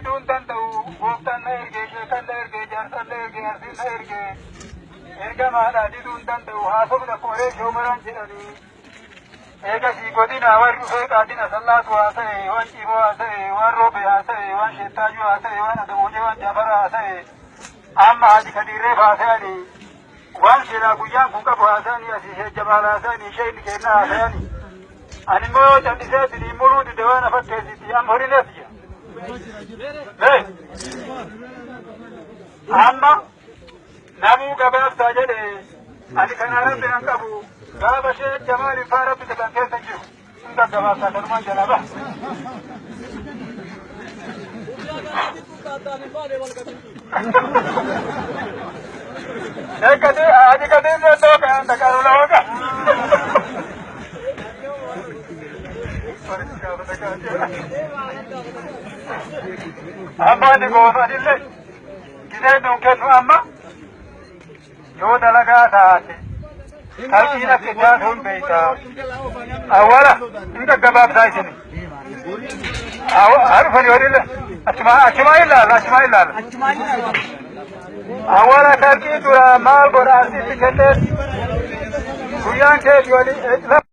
didun danda'u gooftaan na ergee sheekan na ergee jaarsaan na ergee harsiin na ergee ergamaadha didun danda'u haasofna kooree shoomaran jedhanii eegasii godina warri dhufee qaadina sallaatu haasa'e waan cimoo haasa'e waan roobe haasa'e waan sheettaajuu haasa'e waan adamoojee waan jaafara haasa'e amma haji kadiirree haasa'anii waan silaa guyyaan kun qabu haasa'anii asii sheejjamaal haasa'anii sheeyni kenna haasa'anii ani immoo callisee sinii muruu dide waan afakkeessiti amma horin eesija amma namuu gabaabsaa jedhe ani kana rabbi nan qabu gaafa sheek jamaaliin faa rabbi kan keessa jiru hunda gabaabsaa kanumaan jalaba aji kadinne toka anta karula waka amma ni gosa dille kidee nun kennu amma yoo dalagaa taate kalqiin akka jaatu hin beeyta awwala hunda gabaabsaa isini arufani wadille achuma ilaala awwala kalqii dura maal godha asitti kenneet guyyaan keeti wali